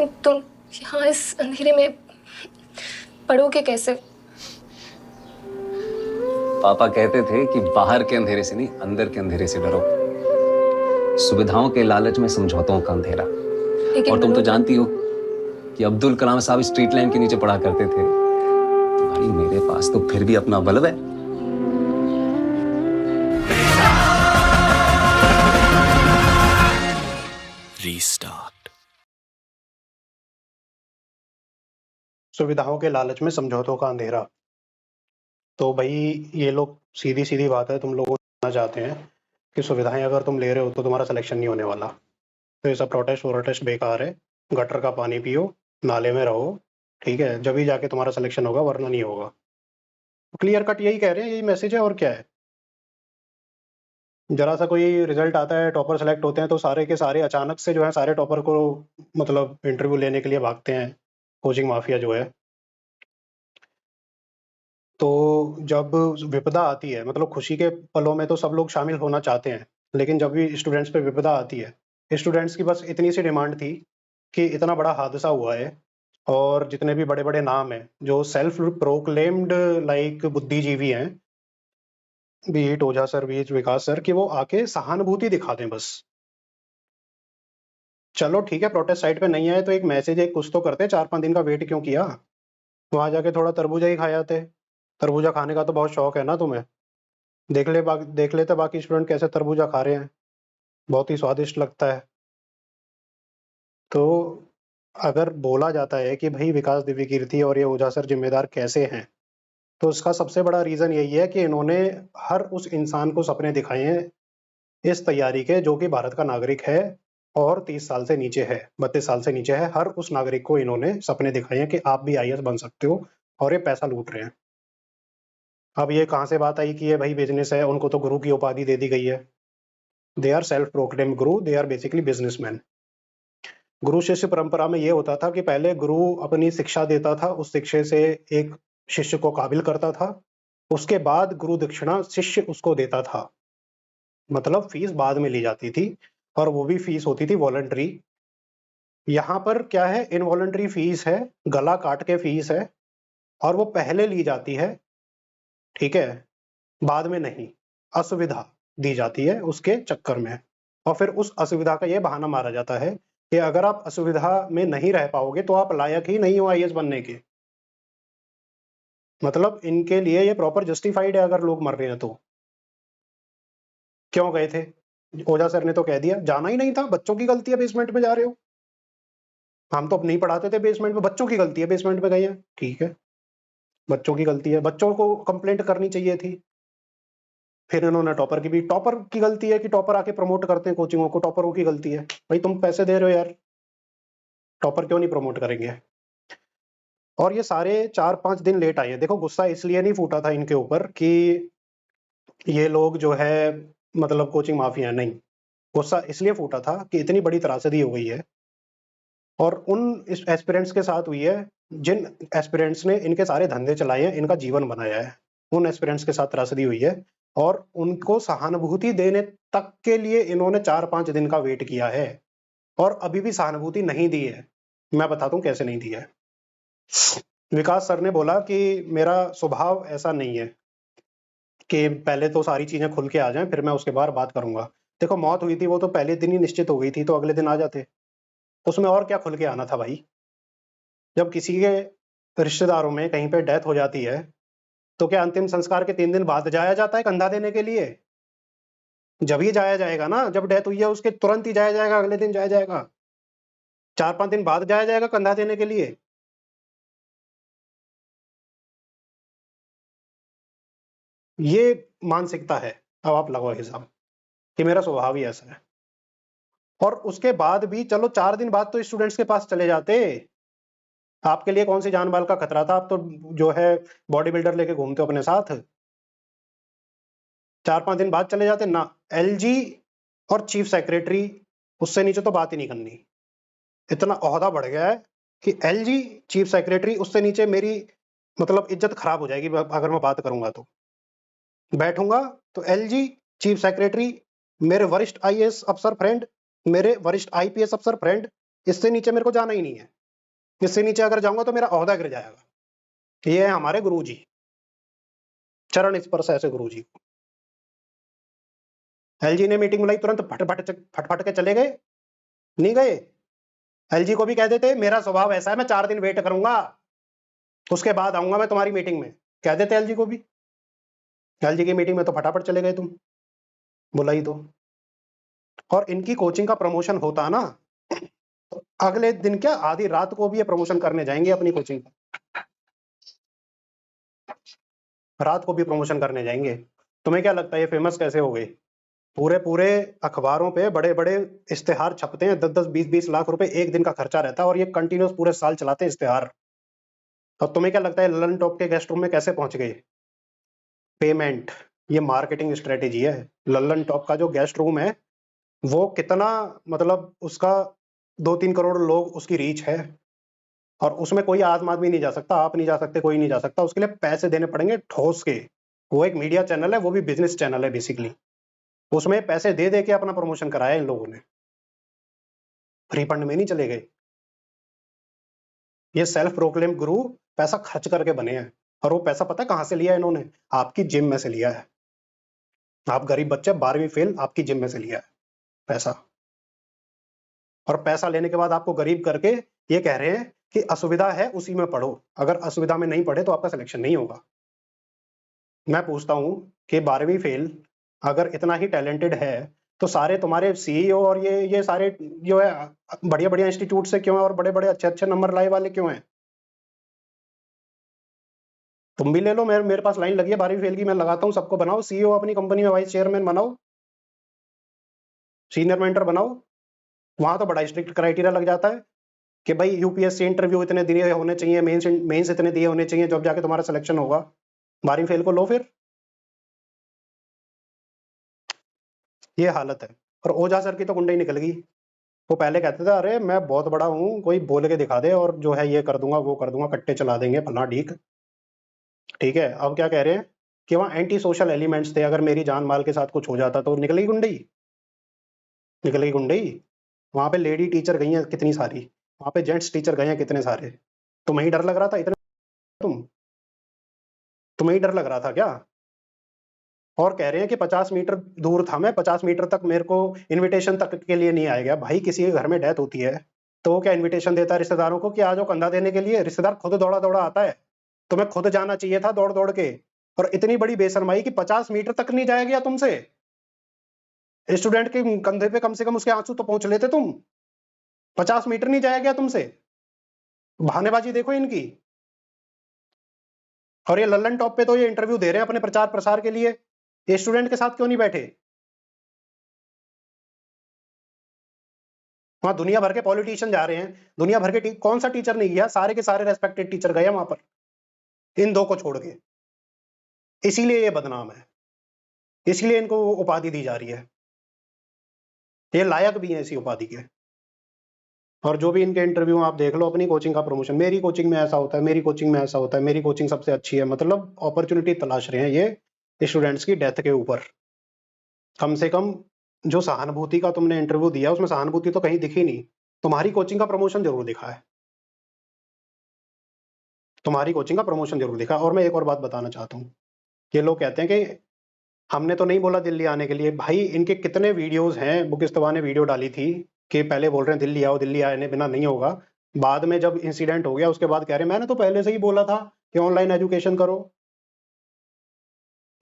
लेकिन तुम यहाँ इस अंधेरे में पढ़ोगे कैसे? पापा कहते थे कि बाहर के अंधेरे से नहीं, अंदर के अंधेरे से डरो। सुविधाओं के लालच में समझौतों का अंधेरा। लेकिन और तुम तो जानती हो कि अब्दुल कलाम साहब स्ट्रीट लाइट के नीचे पढ़ा करते थे। भाई मेरे पास तो फिर भी अपना बल्ब है। रीस्टार्ट। सुविधाओं के लालच में समझौतों का अंधेरा। तो भाई ये लोग सीधी सीधी बात है, तुम लोगों को जानना चाहते हैं कि सुविधाएं अगर तुम ले रहे हो तो तुम्हारा सिलेक्शन नहीं होने वाला। तो ये सब प्रोटेस्ट बेकार है। गटर का पानी पियो, नाले में रहो, ठीक है, जब ही जाके तुम्हारा सिलेक्शन होगा, वरना नहीं होगा। क्लियर कट यही कह रहे हैं, यही मैसेज है और क्या है। जरा सा कोई रिजल्ट आता है, टॉपर सेलेक्ट होते हैं तो सारे के सारे अचानक से जो है सारे टॉपर को मतलब इंटरव्यू लेने के लिए भागते हैं, कोचिंग माफिया जो है। तो जब विपदा आती है, मतलब खुशी के पलों में तो सब लोग शामिल होना चाहते हैं, लेकिन जब भी स्टूडेंट्स पे विपदा आती है, स्टूडेंट्स की बस इतनी सी डिमांड थी कि इतना बड़ा हादसा हुआ है और जितने भी बड़े बड़े नाम हैं जो सेल्फ प्रोक्लेम्ड लाइक बुद्धिजीवी हैं, बीट ओझा सर, बीट विकास सर, कि वो आके सहानुभूति दिखा दें बस। चलो ठीक है, प्रोटेस्ट साइट पे नहीं आए तो एक मैसेज, एक कुछ तो करते। 4-5 दिन का वेट क्यों किया? वहां जाके थोड़ा तरबूजा ही खाए आते। तरबूजा खाने का तो बहुत शौक है ना तुम्हें। देख लेते बाकी स्टूडेंट कैसे तरबूजा खा रहे हैं, बहुत ही स्वादिष्ट लगता है। तो अगर बोला जाता है कि भाई विकास दिव्य कीर्ति और ये ओझा सर जिम्मेदार कैसे हैं, तो उसका सबसे बड़ा रीजन यही है कि इन्होंने हर उस इंसान को सपने दिखाए हैं इस तैयारी के, जो कि भारत का नागरिक है और 30 साल से नीचे है, 32 साल से नीचे है। हर उस नागरिक को इन्होंने सपने दिखाए हैं कि आप भी आईएएस बन सकते हो, और ये पैसा लूट रहे हैं। अब ये कहाँ से बात आई कि ये भाई बिजनेस है? उनको तो गुरु की उपाधि दे दी गई है। They are self proclaimed Guru, they are basically businessman. गुरु शिष्य परंपरा में ये होता था कि पहले गुरु अपनी शिक्षा देता था, उस शिक्षा से एक शिष्य को काबिल करता था, उसके बाद गुरु दक्षिणा शिष्य उसको देता था। मतलब फीस बाद में ली जाती थी, और वो भी फीस होती थी वॉलंटरी। यहाँ पर क्या है, इनवॉलंटरी फीस है, गला काट के फीस है, और वो पहले ली जाती है, ठीक है, बाद में नहीं। असुविधा दी जाती है उसके चक्कर में, और फिर उस असुविधा का ये बहाना मारा जाता है कि अगर आप असुविधा में नहीं रह पाओगे तो आप लायक ही नहीं हो आईएएस बनने के। मतलब इनके लिए ये प्रॉपर जस्टिफाइड है अगर लोग मर रहे हैं तो। क्यों गए थे? ओझा सर ने तो कह दिया जाना ही नहीं था, बच्चों की गलती है बेसमेंट में जा रहे हो। हम तो नहीं पढ़ाते थे बेसमेंट में, बच्चों की गलती है बेसमेंट में गए हैं, ठीक है, बच्चों की गलती है, बच्चों को कंप्लेंट करनी चाहिए थी। फिर इन्होंने टॉपर की गलती है कि टॉपर आके प्रमोट करते हैं कोचिंगों को, टॉपरों की गलती है। भाई तुम पैसे दे रहे हो यार, टॉपर क्यों नहीं प्रमोट करेंगे? और ये सारे 4-5 दिन लेट आए हैं। देखो गुस्सा इसलिए नहीं फूटा था इनके ऊपर कि ये लोग जो है मतलब कोचिंग माफिया, नहीं, गुस्सा इसलिए फूटा था कि इतनी बड़ी त्रासदी हो गई है और उन एस्पिरेंट्स के साथ हुई है जिन एस्पिरेंट्स ने इनके सारे धंधे चलाए हैं, इनका जीवन बनाया है। उन एस्पिरेंट्स के साथ त्रासदी हुई है, और उनको सहानुभूति देने तक के लिए इन्होंने 4-5 दिन का वेट किया है, और अभी भी सहानुभूति नहीं दी है। मैं बताता हूँ कैसे नहीं दी है। विकास सर ने बोला कि मेरा स्वभाव ऐसा नहीं है कि पहले तो सारी चीजें खुल के आ जाएं, फिर मैं उसके बाद बात करूंगा। देखो मौत हुई थी वो तो पहले दिन ही निश्चित हो गई थी, तो अगले दिन आ जाते, उसमें और क्या खुल के आना था भाई। जब किसी के रिश्तेदारों में कहीं पे डेथ हो जाती है, तो क्या अंतिम संस्कार के 3 दिन बाद जाया जाता है कंधा देने के लिए? जब ही जाया जाएगा ना, जब डेथ हुई है उसके तुरंत ही जाया जाएगा, अगले दिन जाया जाएगा? 4-5 दिन बाद जाया जाएगा कंधा देने के लिए? ये मानसिकता है। अब आप लगाओ हिसाब कि मेरा स्वभाव ही ऐसा है। और उसके बाद भी चलो 4 दिन बाद तो स्टूडेंट्स के पास चले जाते, आपके लिए कौन सी जान माल का खतरा था? आप तो जो है बॉडी बिल्डर लेके घूमते हो अपने साथ। 4-5 दिन बाद चले जाते ना। एलजी और चीफ सेक्रेटरी, उससे नीचे तो बात ही नहीं करनी। इतना ओहदा बढ़ गया है कि एलजी चीफ सेक्रेटरी, उससे नीचे मेरी मतलब इज्जत खराब हो जाएगी अगर मैं बात करूंगा तो। बैठूंगा तो एलजी चीफ सेक्रेटरी, मेरे वरिष्ठ आईएएस अफसर फ्रेंड, मेरे वरिष्ठ आईपीएस अफसर फ्रेंड, इससे नीचे मेरे को जाना ही नहीं है। इससे नीचे अगर जाऊंगा तो मेरा ओहदा गिर जाएगा। ये है हमारे गुरुजी, चरण स्पर्श ऐसे गुरुजी को। एलजी ने मीटिंग बुलाई, तुरंत फट के चले गए? नहीं गए। एलजी को भी कह देते मेरा स्वभाव ऐसा है, मैं 4 दिन वेट करूंगा, उसके बाद आऊंगा मैं तुम्हारी मीटिंग में, कह देते एलजी को भी। एलजी की मीटिंग में तो फटाफट चले गए तुम, बुलाई तो। और इनकी कोचिंग का प्रमोशन होता ना, तो अगले दिन क्या आधी रात को भी ये प्रमोशन करने जाएंगे अपनी कोचिंग का, रात को भी प्रमोशन करने जाएंगे। तुम्हें क्या लगता है ये फेमस कैसे हो गए? पूरे पूरे अखबारों पे बड़े बड़े इश्तेहार छपते हैं, 10-10, 20-20 लाख रुपए एक दिन का खर्चा रहता है, और ये कंटिन्यूस पूरे साल चलाते हैं इश्तेहार। और तुम्हें क्या लगता है ललन टॉप के गेस्ट रूम में कैसे पहुंच गए? पेमेंट, ये मार्केटिंग स्ट्रेटेजी है। ललन टॉप का जो गेस्ट रूम है वो कितना, मतलब उसका 2-3 करोड़ लोग उसकी रीच है, और उसमें कोई आम आदमी नहीं जा सकता, आप नहीं जा सकते, कोई नहीं जा सकता। उसके लिए पैसे देने पड़ेंगे ठोस के। वो एक मीडिया चैनल है, वो भी बिजनेस चैनल है बेसिकली। उसमें पैसे दे दे के अपना प्रमोशन कराया इन लोगों ने, फ्री फंड में नहीं चले गए। ये सेल्फ प्रोक्लेम गुरु पैसा खर्च करके बने हैं, और वो पैसा पता है कहां से लिया है इन्होंने? आपकी जिम में से लिया है। आप गरीब बच्चे 12वीं फेल, आपकी जिम में से लिया है पैसा। और पैसा लेने के बाद आपको गरीब करके ये कह रहे हैं कि असुविधा है उसी में पढ़ो। अगर असुविधा में नहीं पढ़े तो आपका सिलेक्शन नहीं होगा। मैं पूछता हूं कि 12वीं फेल अगर इतना ही टैलेंटेड है तो सारे तुम्हारे सीईओ और ये सारे जो है बढ़िया बढ़िया इंस्टीट्यूट से क्यों है, और बड़े बड़े अच्छे अच्छे नंबर लाए वाले क्यों हैं? तुम भी ले लो, मेरे पास लाइन लगी है 12वीं फेल की, मैं लगाता हूँ। सबको बनाओ सीईओ, अपनी कंपनी में वाइस चेयरमैन बनाओ, सीनियर मेंटर बनाओ। वहां तो बड़ा स्ट्रिक्ट क्राइटेरिया लग जाता है कि भाई यूपीएससी इंटरव्यू इतने दिए होने चाहिए, मेंस इतने दिए होने चाहिए, जब जाके तुम्हारा सिलेक्शन होगा। 12वीं फेल को लो फिर। ये हालत है। और ओझा सर की तो गुंडे ही निकल गई। वो पहले कहते थे अरे मैं बहुत बड़ा हूँ, कोई बोल के दिखा दे और जो है ये कर दूंगा वो कर दूंगा, कट्टे चला देंगे फला ढीक। ठीक है, अब क्या कह रहे हैं कि वहाँ एंटी सोशल एलिमेंट्स थे, अगर मेरी जान माल के साथ कुछ हो जाता तो निकलेगी गुंडई, निकलेगी गुंडई। वहां पे लेडी टीचर गई हैं कितनी सारी, वहां पे जेंट्स टीचर गए हैं कितने सारे। तुम्हें ही डर लग रहा था इतना? तुम्हें ही डर लग रहा था क्या? और कह रहे हैं कि 50 मीटर दूर था मैं, 50 मीटर तक मेरे को इनविटेशन तक के लिए नहीं आया गया। भाई किसी के घर में डेथ होती है तो वो क्या इनविटेशन देता है रिश्तेदारों को कि आ जाओ कंधा देने के लिए? रिश्तेदार खुद दौड़ा दौड़ा आता है। तुम्हें खुद जाना चाहिए था दौड़ दौड़ के। और इतनी बड़ी बेशर्माई कि 50 मीटर तक नहीं जाया गया तुमसे। स्टूडेंट के कंधे पे कम से कम उसके आंसू तो पहुंच लेते तुम। 50 मीटर नहीं जाया गया तुमसे। बहानेबाजी देखो इनकी। और ये लल्लन टॉप पे तो ये इंटरव्यू दे रहे हैं अपने प्रचार प्रसार के लिए, ये स्टूडेंट के साथ क्यों नहीं बैठे? वहां दुनिया भर के पॉलिटिशियन जा रहे हैं, दुनिया भर के कौन सा टीचर नहीं गया? सारे के सारे रेस्पेक्टेड टीचर गए वहां पर, इन दो को छोड़ के। इसीलिए ये बदनाम है, इसलिए इनको उपाधि दी जा रही है। ये लायक भी है इसी उपाधि के। और जो भी इनके इंटरव्यू आप देख लो, अपनी कोचिंग का प्रमोशन, मेरी कोचिंग में ऐसा होता है, मेरी कोचिंग में ऐसा होता है, मेरी कोचिंग सबसे अच्छी है। मतलब अपॉर्चुनिटी तलाश रहे हैं ये स्टूडेंट्स की डेथ के ऊपर। कम से कम जो सहानुभूति का तुमने इंटरव्यू दिया उसमें सहानुभूति तो कहीं दिखी नहीं। तुम्हारी कोचिंग का प्रमोशन जरूर दिखा है, तुम्हारी कोचिंग का प्रमोशन जरूर दिखा। और मैं एक और बात बताना चाहता हूँ, ये लोग कहते हैं कि हमने तो नहीं बोला दिल्ली आने के लिए। भाई इनके कितने वीडियोस हैं, बुकिस्तवा ने वीडियो डाली थी कि पहले बोल रहे हैं दिल्ली आओ, दिल्ली आने बिना नहीं होगा। बाद में जब इंसिडेंट हो गया उसके बाद कह रहे हैं मैंने तो पहले से ही बोला था कि ऑनलाइन एजुकेशन करो।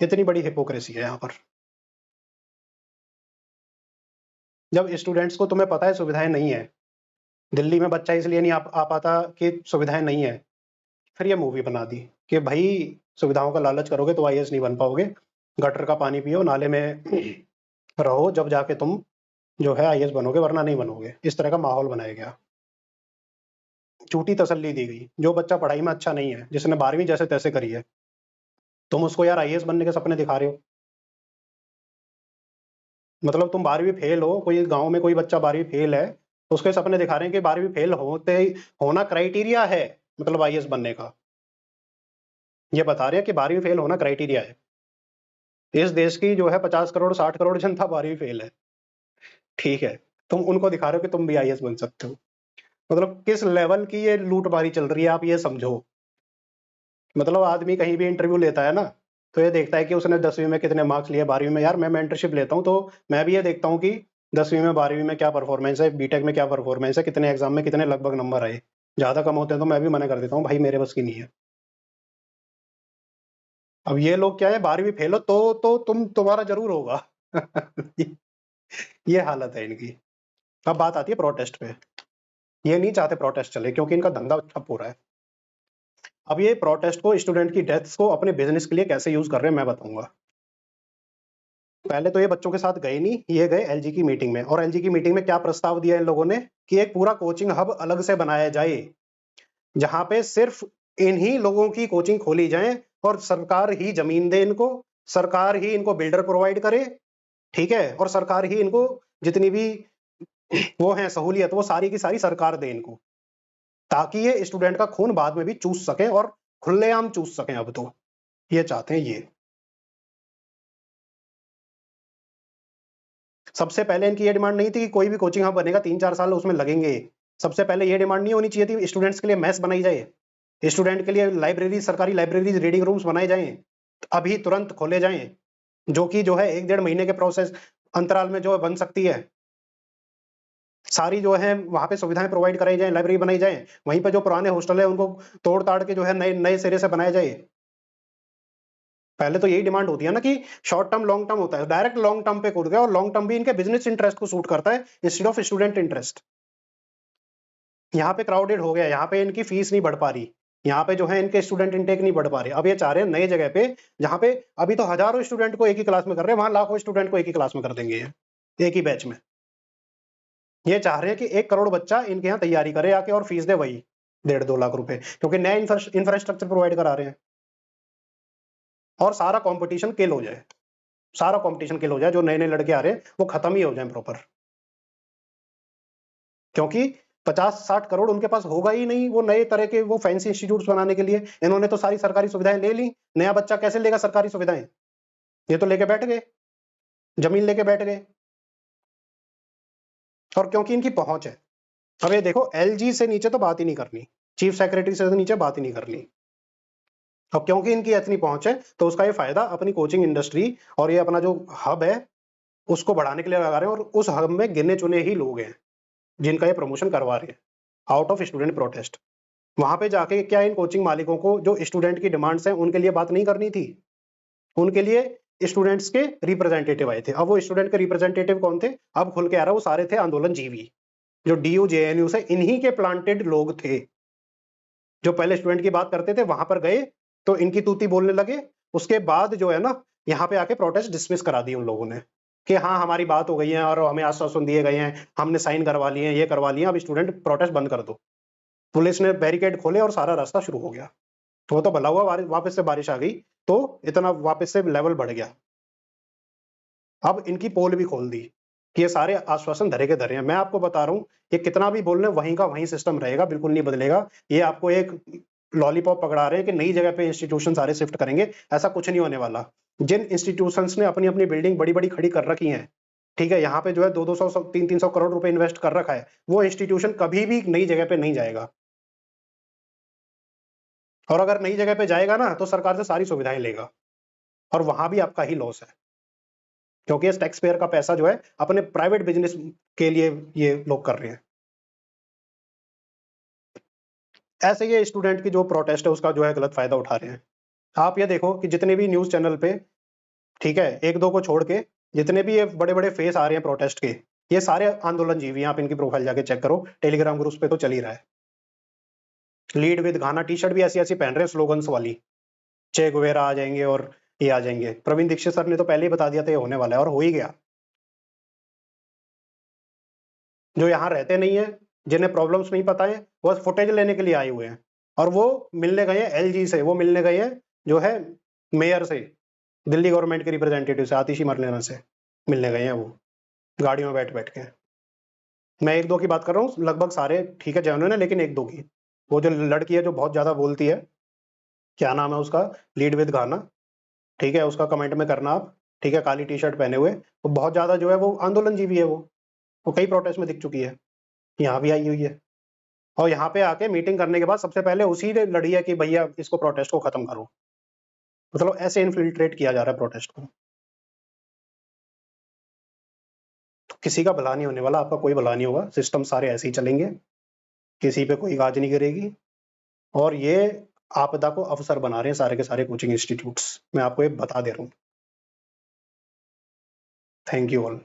इतनी बड़ी हिपोक्रेसी है यहाँ पर। जब स्टूडेंट्स को तुम्हें पता है सुविधाएं नहीं है, दिल्ली में बच्चा इसलिए नहीं आ पाता कि सुविधाएं नहीं है, फिर ये मूवी बना दी कि भाई सुविधाओं का लालच करोगे तो आईएएस नहीं बन पाओगे, गटर का पानी पियो, नाले में रहो, जब जाके तुम जो है आईएएस बनोगे, वरना नहीं बनोगे। इस तरह का माहौल बनाया गया, झूठी तसल्ली दी गई। जो बच्चा पढ़ाई में अच्छा नहीं है, जिसने 12वीं जैसे तैसे करी है, तुम उसको यार आईएएस बनने के सपने दिखा रहे हो। मतलब तुम 12वीं फेल हो, कोई गांव में कोई बच्चा 12वीं फेल है, तो उसके सपने दिखा रहे हैं कि 12वीं फेल होते होना क्राइटेरिया है मतलब आईएएस बनने का। ये बता रहे हैं कि 12वीं फेल होना क्राइटेरिया है। इस देश की जो है 50 करोड़ 60 करोड़ जनता 12वीं फेल है, ठीक है, तुम उनको दिखा रहे हो कि तुम भी आईएएस बन सकते हो। मतलब किस लेवल की ये लूटमारी चल रही है, आप ये समझो। मतलब आदमी कहीं भी इंटरव्यू लेता है ना, तो ये देखता है कि उसने 10वीं में कितने मार्क्स लिए, 12वीं में। यार मैं मेंटरशिप लेता हूँ तो मैं भी ये देखता हूँ कि 10वीं में 12वीं में क्या परफॉर्मेंस है, बीटेक में क्या परफॉर्मेंस है, कितने एग्जाम में कितने लगभग नंबर आए। ज्यादा कम होते हैं तो मैं भी मना कर देता हूँ, भाई मेरे बस की नहीं है। अब ये लोग क्या है, 12वीं फेल हो तो तुम्हारा जरूर होगा। ये हालत है इनकी। अब बात आती है प्रोटेस्ट पे। ये नहीं चाहते प्रोटेस्ट चले क्योंकि इनका धंधा ठप हो रहा है। अब ये प्रोटेस्ट को, स्टूडेंट की डेथ्स को अपने बिजनेस के लिए कैसे यूज कर रहे हैं मैं बताऊंगा। पहले तो ये बच्चों के साथ गए नहीं, ये गए एलजी की मीटिंग में। और एलजी की मीटिंग में क्या प्रस्ताव दिया इन लोगों ने कि एक पूरा कोचिंग हब अलग से बनाया जाए, जहां पे सिर्फ इन्हीं लोगों की कोचिंग खोली जाए और सरकार ही जमीन दे इनको, सरकार ही इनको बिल्डर प्रोवाइड करे, ठीक है, और सरकार ही इनको जितनी भी वो है सहूलियत, वो सारी की सारी सरकार दे इनको, ताकि ये स्टूडेंट का खून बाद में भी चूस सके और खुलेआम चूस सकें। अब तो ये चाहते हैं ये। सबसे पहले इनकी ये डिमांड नहीं थी कि कोई भी कोचिंग हब बनेगा 3-4 साल उसमें लगेंगे। सबसे पहले ये डिमांड नहीं होनी चाहिए थी स्टूडेंट्स के लिए मैस बनाई जाए, स्टूडेंट के लिए लाइब्रेरी, सरकारी लाइब्रेरीज, रीडिंग रूम्स बनाए जाएं, अभी तुरंत खोले जाएं, जो कि जो है 1-1.5 महीने के प्रोसेस अंतराल में जो है बन सकती है। सारी जो है वहां पे सुविधाएं प्रोवाइड कराई जाए, लाइब्रेरी बनाई जाए, वहीं पे जो पुराने हॉस्टल है उनको तोड़ ताड़ के जो है नए नए सिरे से बनाया जाए। पहले तो यही डिमांड होती है ना कि शॉर्ट टर्म लॉन्ग टर्म होता है, डायरेक्ट लॉन्ग टर्म पे कूद गया, और लॉन्ग टर्म भी इनके बिजनेस इंटरेस्ट को सूट करता है इंस्टेड ऑफ स्टूडेंट इंटरेस्ट। यहाँ पे क्राउडेड हो गया, यहाँ पे इनकी फीस नहीं बढ़ पा रही, यहाँ पे जो है इनके स्टूडेंट इंटेक नहीं बढ़ पा रहे। अब ये चाह रहे हैं नए जगह पे, जहाँ पे अभी तो हजारों स्टूडेंट को एक ही क्लास में कर रहे हैं, वहां लाखों स्टूडेंट को एक ही क्लास में कर देंगे ये, एक ही बैच में। ये चाह रहे हैं कि 1 करोड़ बच्चा इनके यहाँ तैयारी करे आके और फीस दे वही 1.5-2 लाख रुपए, क्योंकि नया इंफ्रास्ट्रक्चर प्रोवाइड करा रहे हैं। और सारा कंपटीशन किल हो जाए, सारा कंपटीशन किल हो जाए, जो नए नए लड़के आ रहे हैं वो खत्म ही हो जाए प्रॉपर, क्योंकि 50-60 करोड़ उनके पास होगा ही नहीं वो नए तरह के वो फैंसी इंस्टीट्यूट्स बनाने के लिए। इन्होंने तो सारी सरकारी सुविधाएं ले ली, नया बच्चा कैसे लेगा सरकारी सुविधाएं? ये तो लेके बैठ गए, जमीन लेके बैठ गए, और क्योंकि इनकी पहुंच है। अब ये देखो, एलजी से नीचे तो बात ही नहीं करनी, चीफ सेक्रेटरी से नीचे बात ही नहीं करनी। अब क्योंकि इनकी इतनी पहुंच है तो उसका ये फायदा अपनी कोचिंग इंडस्ट्री और ये अपना जो हब है उसको बढ़ाने के लिए लगा रहे हैं। और उस हब में गिने चुने ही लोग हैं जिनका ये प्रमोशन करवा रहे हैं आउट ऑफ स्टूडेंट प्रोटेस्ट। वहां पे जाके क्या इन कोचिंग मालिकों को जो स्टूडेंट की डिमांड्स हैं उनके लिए बात नहीं करनी थी? उनके लिए स्टूडेंट्स के रिप्रेजेंटेटिव आए थे। अब वो स्टूडेंट के रिप्रेजेंटेटिव कौन थे? अब खुल के आ रहा है, वो सारे थे आंदोलन जीवी, जो डीयू जेएनयू से इन्हीं के प्लांटेड लोग थे, जो पहले स्टूडेंट की बात करते थे, वहां पर गए तो इनकी तूती बोलने लगे। उसके बाद जो है ना, यहाँ पे आके प्रोटेस्ट डिसमिस करा दी उन लोगों ने कि हाँ हमारी बात हो गई है और हमें आश्वासन दिए गए हैं, हमने साइन करवा लिए हैं, ये करवा लिए, अब स्टूडेंट प्रोटेस्ट बंद कर दो। पुलिस ने बैरिकेड खोले और सारा रास्ता शुरू हो गया। तो वो तो भला हुआ वापस से बारिश आ गई तो इतना वापस से लेवल बढ़ गया। अब इनकी पोल भी खोल दी कि ये सारे आश्वासन धरे के धरे हैं। मैं आपको बता रहा हूँ, ये कितना भी बोल रहे हैं वहीं का वहीं सिस्टम रहेगा, बिल्कुल नहीं बदलेगा। ये आपको एक लॉलीपॉप पकड़ा रहे हैं कि नई जगह पे इंस्टीट्यूशन सारे शिफ्ट करेंगे, ऐसा कुछ नहीं होने वाला। जिन इंस्टीट्यूशंस ने अपनी अपनी बिल्डिंग बड़ी बड़ी खड़ी कर रखी है, ठीक है, यहाँ पे जो है 200-200 300-300 करोड़ रुपए इन्वेस्ट कर रखा है, वो इंस्टीट्यूशन कभी भी नई जगह पे नहीं जाएगा। और अगर नई जगह पे जाएगा ना तो सरकार से सारी सुविधाएं लेगा, और वहां भी आपका ही लॉस है, क्योंकि इस टैक्स पेयर का पैसा जो है अपने प्राइवेट बिजनेस के लिए ये लोग कर रहे हैं। ऐसे ये स्टूडेंट की जो प्रोटेस्ट है उसका जो है गलत फायदा उठा रहे हैं। आप ये देखो कि जितने भी न्यूज चैनल पे, ठीक है, 1-2 को छोड़ के जितने भी ये बड़े बड़े फेस आ रहे हैं प्रोटेस्ट के, ये सारे आंदोलन जीवी हैं। आप इनकी प्रोफाइल जाके चेक करो, टेलीग्राम ग्रुप्स पे तो चल ही रहा है। लीड विद गाना टी शर्ट भी ऐसी ऐसी पहन रहे हैं स्लोगन्स वाली, चे गुवेरा आ जाएंगे और ये आ जाएंगे। प्रवीण दीक्षित सर ने तो पहले ही बता दिया था ये होने वाला है, और हो ही गया। जो यहाँ रहते नहीं है, जिन्हें प्रॉब्लम्स नहीं पता है, वो फुटेज लेने के लिए आए हुए हैं, और वो मिलने गए हैं एलजी से, वो मिलने गए हैं जो है मेयर से, दिल्ली गवर्नमेंट के रिप्रेजेंटेटिव से, आतिशी मरलेना से मिलने गए हैं वो, गाड़ियों में बैठ बैठ के। मैं 1-2 की बात कर रहा हूँ, लगभग सारे ठीक है जेन्युइन है, लेकिन 1-2 की, वो जो लड़की है जो बहुत ज्यादा बोलती है, क्या नाम है उसका, लीड विद गाना, ठीक है, उसका कमेंट में करना आप, ठीक है, काली टी शर्ट पहने हुए, वो बहुत ज्यादा जो है वो आंदोलन जीवी है, वो कई प्रोटेस्ट में दिख चुकी है, यहाँ भी आई हुई है। और यहाँ पे आके मीटिंग करने के बाद सबसे पहले उसी ने लड़ी है कि भैया इसको प्रोटेस्ट को खत्म करो। मतलब ऐसे इन्फिल्ट्रेट किया जा रहा है प्रोटेस्ट को। तो किसी का भला नहीं होने वाला, आपका कोई भला नहीं होगा, सिस्टम सारे ऐसे ही चलेंगे, किसी पे कोई गाज नहीं गिरेगी। और ये आपदा को अवसर बना रहे हैं सारे के सारे कोचिंग इंस्टीट्यूट्स, मैं आपको ये बता दे रहा हूँ। Thank you all.